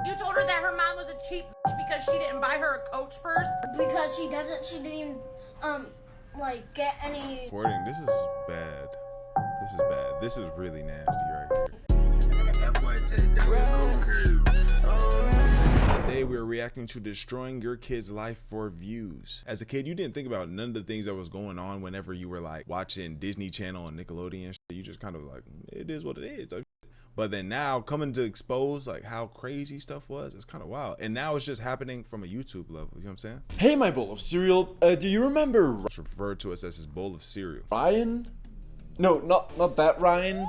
You told her that her mom was a cheap because she didn't buy her a Coach purse? Because she didn't even, like, get any... Recording, this is bad. This is bad. This is really nasty right here. Today we're reacting to destroying your kid's life for views. As a kid, you didn't think about none of the things that was going on whenever you were like watching Disney Channel and Nickelodeon and shit. You just kind of like, it is what it is. But then now coming to expose like how crazy stuff was, it's kind of wild. And now it's just happening from a YouTube level. You know what I'm saying? Hey, my bowl of cereal. Do you remember It's referred to us as his bowl of cereal. Ryan? No, not that Ryan.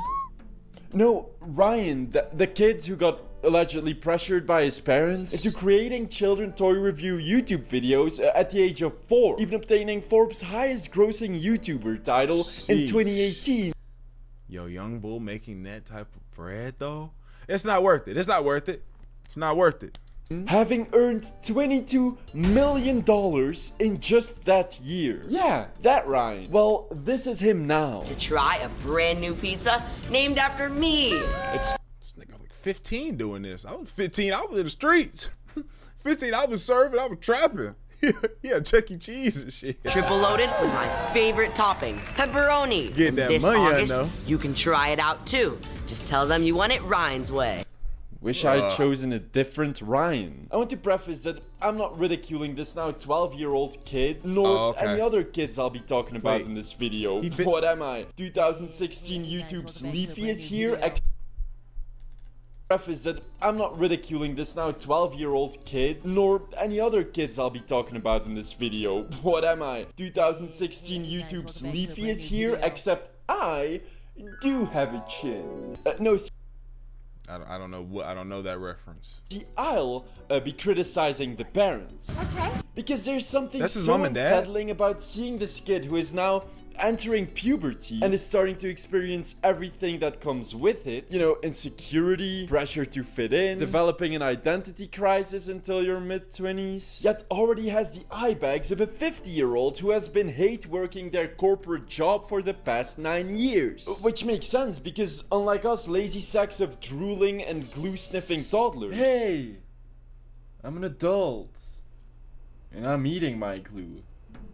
No, Ryan, the kid who got allegedly pressured by his parents into creating children toy review YouTube videos at the age of 4, even obtaining Forbes' highest grossing YouTuber title in 2018. Yo, young bull making that type of bread though, it's not worth it. It's not worth it. It's not worth it. Having earned $22 million in just that year. Yeah, that Ryan. Well, this is him now. To try a brand new pizza named after me. This nigga like 15 doing this. I was 15, I was in the streets. 15, I was serving, I was trapping. Yeah, Chuck E. Cheese and shit. Triple loaded with my favorite topping, pepperoni. Get that this money, I August, know. you can try it out too. Just tell them you want it Ryan's way. Wish I had chosen a different Ryan. I want to preface that I'm not ridiculing this now 12-year-old kid, nor any other kids I'll be talking about in this video. What am I? 2016 YouTube's Leafy is here. Preface that I'm not ridiculing this now 12-year-old kid, nor any other kids I'll be talking about in this video. What am I? 2016 YouTube's Leafy is here, except I do have a chin. No. I don't know what, I don't know that reference. See, I'll be criticizing the parents. Okay. Because there's something That's his so mom and dad? unsettling about seeing this kid who is now entering puberty and is starting to experience everything that comes with it. You know, insecurity, pressure to fit in, developing an identity crisis until your mid-20s. Yet already has the eye bags of a 50-year-old who has been hate working their corporate job for the past 9 years. Which makes sense because unlike us lazy sacks of drooling and glue-sniffing toddlers. Hey, I'm an adult. And I'm eating my glue.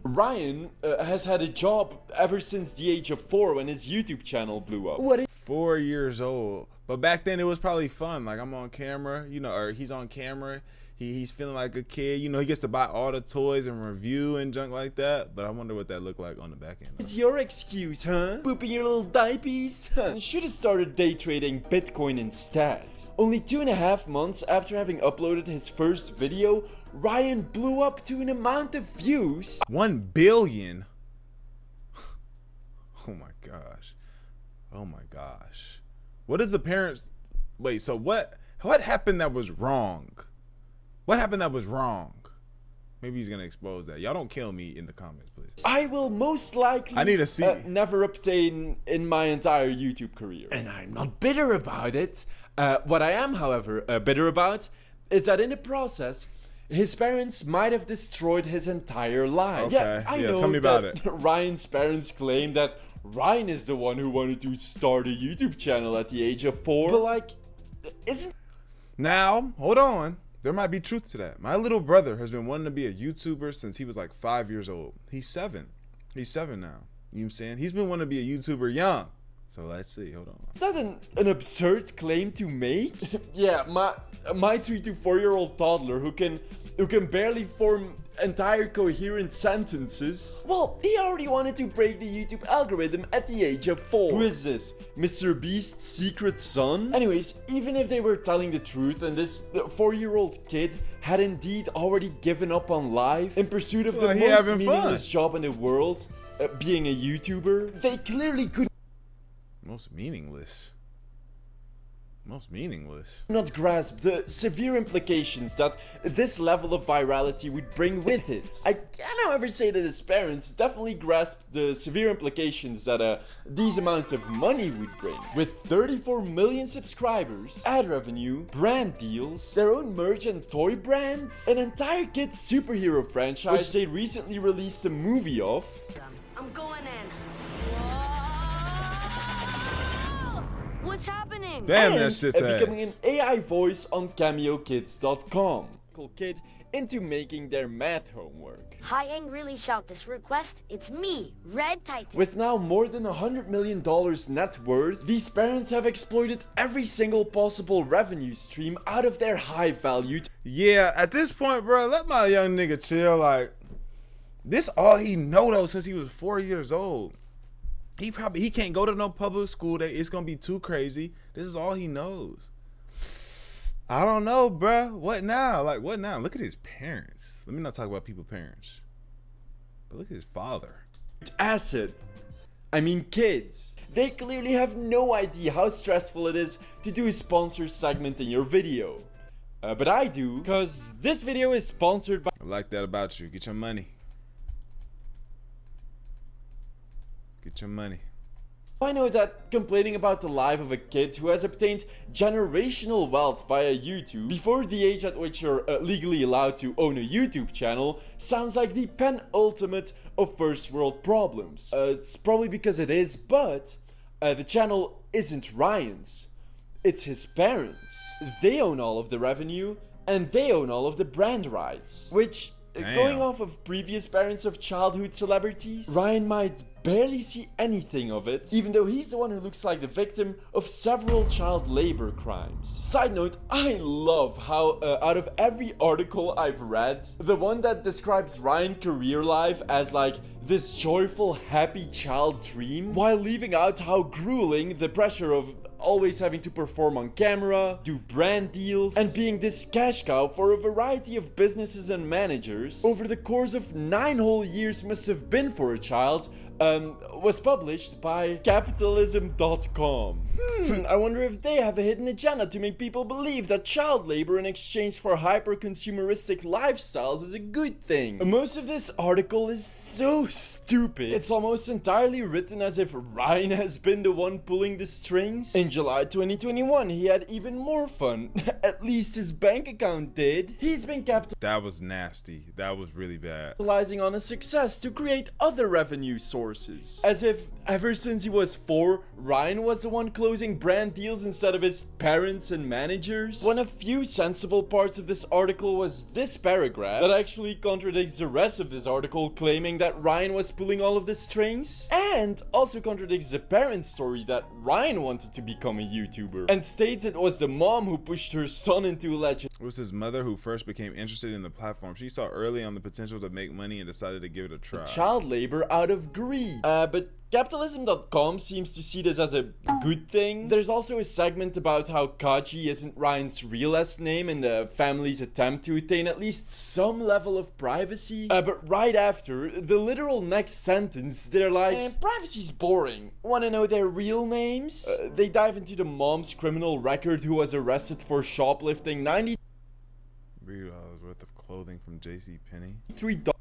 Ryan has had a job ever since the age of 4 when his YouTube channel blew up. 4 years old. But back then it was probably fun. Like I'm on camera, you know, or he's on camera. He's feeling like a kid. You know, he gets to buy all the toys and review and junk like that. But I wonder what that looked like on the back end. Is your excuse, huh? Pooping your little diapers? Should have started day trading Bitcoin instead. Only 2.5 months after having uploaded his first video, Ryan blew up to an amount of views. 1 billion. Oh my gosh. Oh my gosh. What is the parents? Wait, so what happened that was wrong? What happened that was wrong? Maybe he's gonna expose that. Y'all don't kill me in the comments, please. I will most likely I need to see. Never obtain in my entire YouTube career. And I'm not bitter about it. What I am, however, bitter about is that in the process, his parents might have destroyed his entire life. Okay. Yeah, I know tell me about that it. Ryan's parents claim that Ryan is the one who wanted to start a YouTube channel at the age of 4. But like, isn't... Now, hold on. There might be truth to that. My little brother has been wanting to be a YouTuber since he was like 5 years old. He's 7. He's 7 now. You know what I'm saying? He's been wanting to be a YouTuber young. So let's see. Hold on. Is that an absurd claim to make? Yeah, my 3 to 4 year old toddler who can barely form entire coherent sentences. Well, he already wanted to break the YouTube algorithm at the age of 4. Who is this? Mr. Beast's secret son? Anyways, even if they were telling the truth and this 4-year-old kid had indeed already given up on life in pursuit of the most meaningless job in the world, being a YouTuber, they clearly could Most meaningless. not grasp the severe implications that this level of virality would bring with it. I can, however, say that his parents definitely grasped the severe implications that these amounts of money would bring. With 34 million subscribers, ad revenue, brand deals, their own merch and toy brands, an entire kids superhero franchise which they recently released a movie of. I'm going in. What's happening? Damn, and that shit's becoming an ass. AI voice on CameoKids.com. Kid into making their math homework. Hi, angrily shout this request. It's me, Red Titan. With now more than $100 million net worth, these parents have exploited every single possible revenue stream out of their high-valued. Yeah, at this point, bro, let my young nigga chill. Like, this all he know though since he was 4 years old. He can't go to no public school. It's gonna be too crazy. This is all he knows. I don't know, bruh. What now? Like, what now? Look at his parents. Let me not talk about people's parents. But look at his father. Acid. I mean kids. They clearly have no idea how stressful it is to do a sponsored segment in your video. But I do, because this video is sponsored by... I like that about you. Get your money. Get your money. I know that complaining about the life of a kid who has obtained generational wealth via YouTube before the age at which you're legally allowed to own a YouTube channel sounds like the penultimate of first world problems. It's probably because it is, but the channel isn't Ryan's. It's his parents. They own all of the revenue and they own all of the brand rights. Which, going off of previous parents of childhood celebrities, Ryan might barely see anything of it, even though he's the one who looks like the victim of several child labor crimes. Side note, I love how out of every article I've read, the one that describes Ryan's career life as like this joyful, happy child dream, while leaving out how grueling the pressure of always having to perform on camera, do brand deals, and being this cash cow for a variety of businesses and managers over the course of 9 whole years must have been for a child, was published by capitalism.com. I wonder if they have a hidden agenda to make people believe that child labor in exchange for hyper-consumeristic lifestyles is a good thing. Most of this article is so stupid. It's almost entirely written as if Ryan has been the one pulling the strings. In July 2021, he had even more fun. At least his bank account did. He's been That was nasty. That was really bad. capitalizing on his success to create other revenue sources. As if ever since he was 4, Ryan was the one closing brand deals instead of his parents and managers. One of few sensible parts of this article was this paragraph that actually contradicts the rest of this article, claiming that Ryan was pulling all of the strings, and also contradicts the parents' story that Ryan wanted to become a YouTuber, and states it was the mom who pushed her son into a legend. It was his mother who first became interested in the platform. She saw early on the potential to make money and decided to give it a try. Child labor out of greed. But capitalism.com seems to see this as a good thing. There's also a segment about how Kaji isn't Ryan's real last name in the family's attempt to attain at least some level of privacy. But right after, the literal next sentence, they're like, privacy's boring. Wanna know their real names? They dive into the mom's criminal record, who was arrested for shoplifting $93 worth of clothing from JCPenney. $3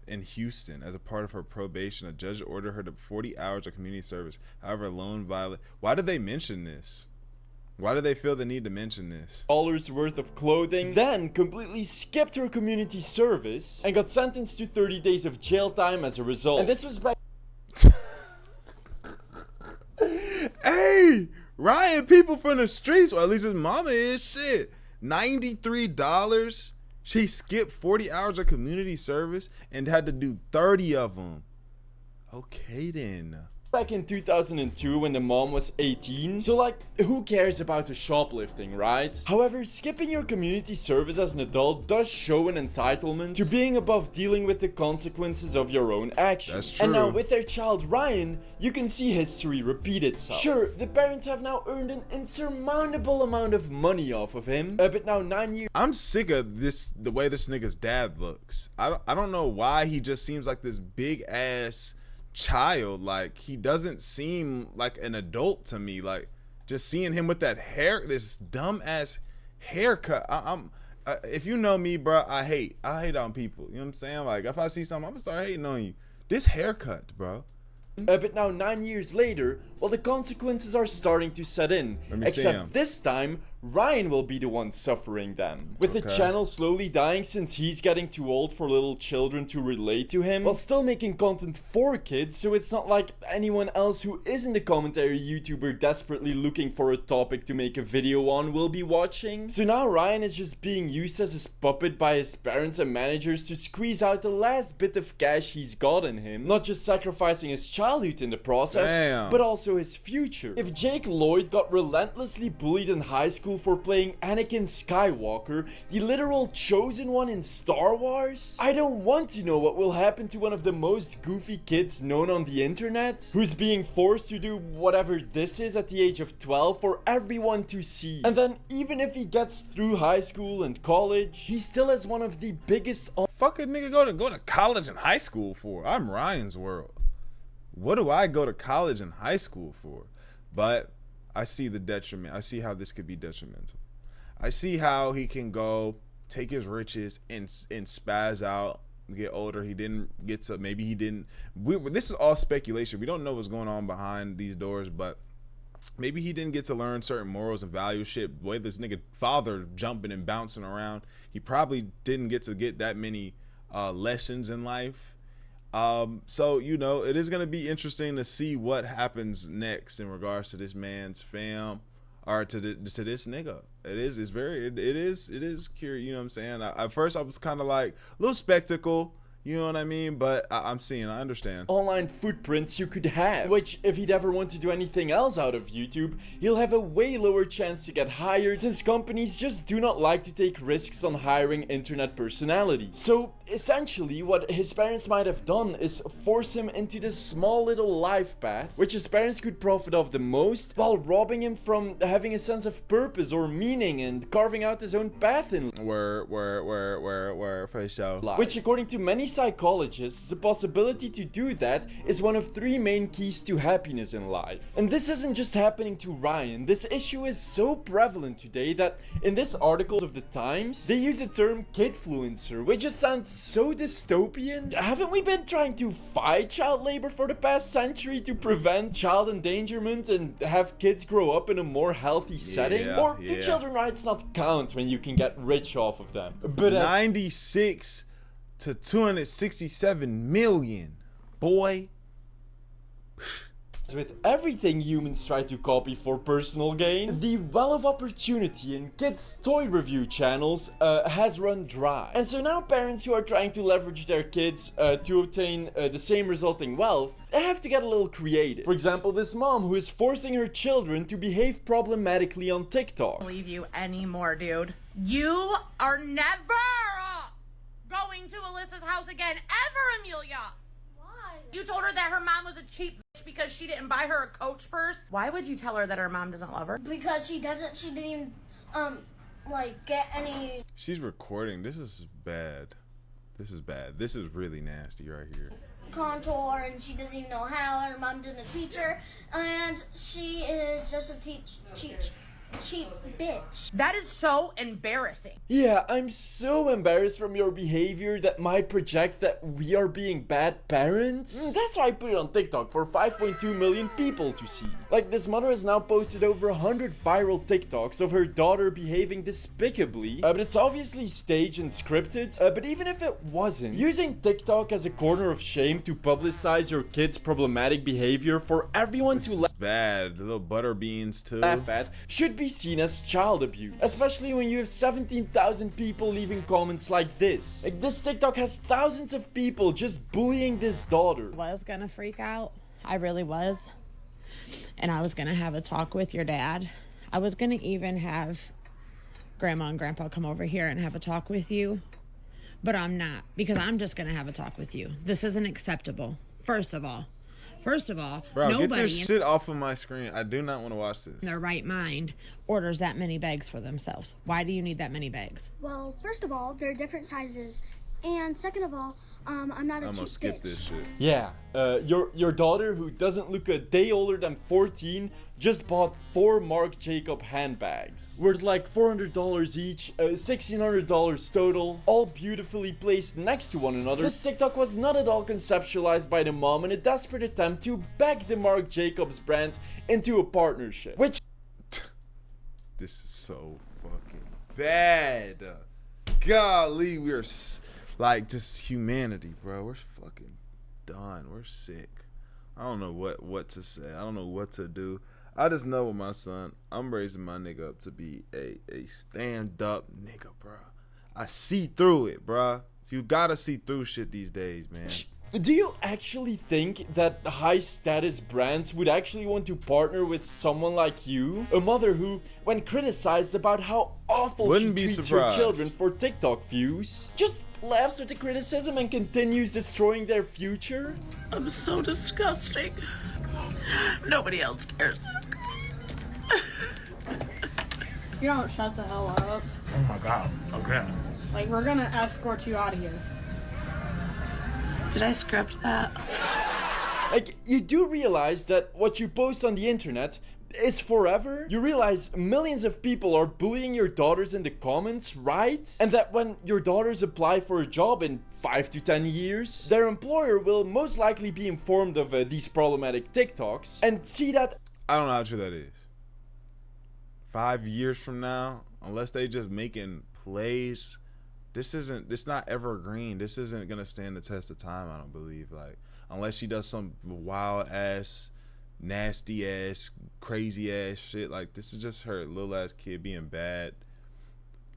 in Houston. As a part of her probation, a judge ordered her to 40 hours of community service. However, a loan violation. Why did they mention this? Why do they feel the need to mention this? worth of clothing, then completely skipped her community service and got sentenced to 30 days of jail time as a result. And this was by Hey, Ryan, people from the streets, or at least his mama is, shit. $93. She skipped 40 hours of community service and had to do 30 of them. Okay then. back in 2002 when the mom was 18. So like, who cares about the shoplifting, right? However, skipping your community service as an adult does show an entitlement to being above dealing with the consequences of your own actions. That's true. And now with their child Ryan, you can see history repeat itself. Sure, the parents have now earned an insurmountable amount of money off of him, but now 9 years. I'm sick of the way this nigga's dad looks. I don't know why he just seems like this big ass child. Like, he doesn't seem like an adult to me. Like, just seeing him with that hair, this dumb ass haircut. If you know me, bro, I hate on people. You know what I'm saying? Like, if I see something, I'm gonna start hating on you. This haircut, bro. But now 9 years later, well, the consequences are starting to set in. Let me see 'em. Except this time, Ryan will be the one suffering them. With the channel slowly dying since he's getting too old for little children to relate to him, while still making content for kids, so it's not like anyone else who isn't a commentary YouTuber desperately looking for a topic to make a video on will be watching. So now Ryan is just being used as his puppet by his parents and managers to squeeze out the last bit of cash he's got in him, not just sacrificing his childhood in the process, but also his future. If Jake Lloyd got relentlessly bullied in high school for playing Anakin Skywalker, the literal chosen one in Star Wars, I don't want to know what will happen to one of the most goofy kids known on the internet, who's being forced to do whatever this is at the age of 12 for everyone to see. And then even if he gets through high school and college, he still has one of the biggest fuck a nigga go to college and high school for? I'm Ryan's world. What do I go to college and high school for? But I see the detriment. I see how this could be detrimental. I see how he can go take his riches and spaz out, get older. He didn't get to, maybe he didn't. This is all speculation. We don't know what's going on behind these doors, but maybe he didn't get to learn certain morals and values. Shit, the way this nigga father jumping and bouncing around, he probably didn't get to get that many lessons in life. So, you know, it is going to be interesting to see what happens next in regards to this man's fam, or to this nigga. It is curious, you know what I'm saying? At first I was kind of like a little spectacle, you know what I mean? But I understand. Online footprints you could have, which if he'd ever want to do anything else out of YouTube, he'll have a way lower chance to get hired, since companies just do not like to take risks on hiring internet personalities. So essentially what his parents might have done is force him into this small little life path, which his parents could profit of the most, while robbing him from having a sense of purpose or meaning and carving out his own path in for sure. Which, according to many psychologists, the possibility to do that is one of 3 main keys to happiness in life. And this isn't just happening to Ryan. This issue is so prevalent today that in this article of the Times, they use the term kidfluencer, which just sounds so dystopian. Haven't we been trying to fight child labor for the past century to prevent child endangerment and have kids grow up in a more healthy setting? Or do children rights not count when you can get rich off of them? But 96 to 267 million, boy. With everything humans try to copy for personal gain, the well of opportunity in kids' toy review channels has run dry. And so now parents who are trying to leverage their kids to obtain the same resulting wealth, they have to get a little creative. For example, this mom who is forcing her children to behave problematically on TikTok. I don't believe you anymore, dude. You are never going to Alyssa's house again, ever, Amelia. You told her that her mom was a cheap bitch because she didn't buy her a Coach purse. Why would you tell her that her mom doesn't love her? Because she didn't even, like, get any... She's recording. This is bad. This is bad. This is really nasty right here. Contour, and she doesn't even know how, and her mom didn't teach her, and she is just a cheap bitch. That is so embarrassing. Yeah, I'm so embarrassed from your behavior that might project that we are being bad parents. That's why I put it on TikTok for 5.2 million people to see. Like, this mother has now posted over 100 viral TikToks of her daughter behaving despicably, but it's obviously staged and scripted. But even if it wasn't, using TikTok as a corner of shame to publicize your kid's problematic behavior for everyone to laugh bad. The little butter beans too. Laugh at should be seen as child abuse, especially when you have 17,000 people leaving comments like this. Like, this TikTok has thousands of people just bullying this daughter. I was gonna freak out. I really was. And I was gonna have a talk with your dad. I was gonna even have Grandma and Grandpa come over here and have a talk with you. But I'm not, because I'm just gonna have a talk with you. This isn't acceptable. First of all, bro, nobody get this shit off of my screen. I do not want to watch this. in their right mind orders that many bags for themselves. Why do you need that many bags? Well, first of all, they're different sizes, and second of all, I'm not a cheap bitch. I'm gonna skip this shit. Yeah, your daughter, who doesn't look a day older than 14, just bought 4 Marc Jacob handbags worth like $400 each, $1,600 total, all beautifully placed next to one another. This TikTok was not at all conceptualized by the mom in a desperate attempt to back the Marc Jacobs brand into a partnership, which this is so fucking bad. Golly, we're like just humanity, bro. We're fucking done. We're sick. I don't know what to say. I don't know what to do. I just know with my son, I'm raising my nigga up to be a stand-up nigga, bro. I see through it, bro. You gotta see through shit these days, man. Do you actually think that high-status brands would actually want to partner with someone like you? A mother who, when criticized about how awful she treats her children for TikTok views, just laughs at the criticism and continues destroying their future? I'm so disgusting. Nobody else cares. You don't shut the hell up. Oh my god, okay. Like, we're gonna escort you out of here. Did I script that? Like, you do realize that what you post on the internet is forever? You realize millions of people are bullying your daughters in the comments, right? And that when your daughters apply for a job in 5 to 10 years, their employer will most likely be informed of these problematic TikToks and see that... I don't know how true that is. 5 years from now, unless they just making plays, it's not evergreen. This isn't gonna stand the test of time, I don't believe. Like, unless she does some wild ass, nasty ass, crazy ass shit. Like, this is just her little ass kid being bad.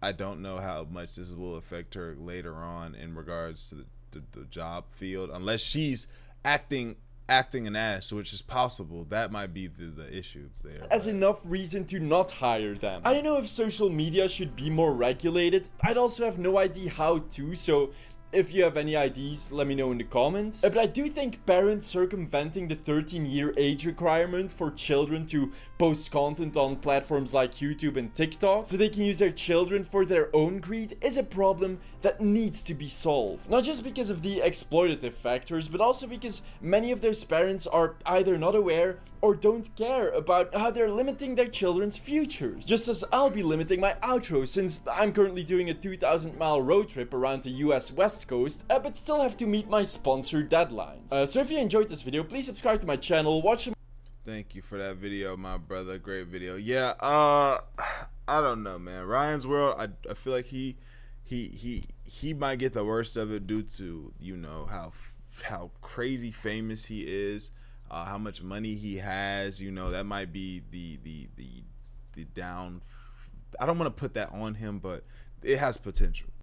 I don't know how much this will affect her later on in regards to the job field, unless she's acting an ass, which is possible. That might be the issue there. As enough reason to not hire them. I don't know if social media should be more regulated. I'd also have no idea how to, so if you have any ideas, let me know in the comments. But I do think parents circumventing the 13-year age requirement for children to post content on platforms like YouTube and TikTok so they can use their children for their own greed is a problem that needs to be solved. Not just because of the exploitative factors, but also because many of those parents are either not aware or don't care about how they're limiting their children's futures. Just as I'll be limiting my outro since I'm currently doing a 2,000-mile road trip around the US West Coast, but still have to meet my sponsor deadlines. So if you enjoyed this video, please subscribe to my channel, watch some... Thank you for that video, my brother. Great video. Yeah, I don't know, man. Ryan's World, I feel like he might get the worst of it due to, you know, how crazy famous he is, how much money he has. You know, that might be the down. I don't want to put that on him, but it has potential.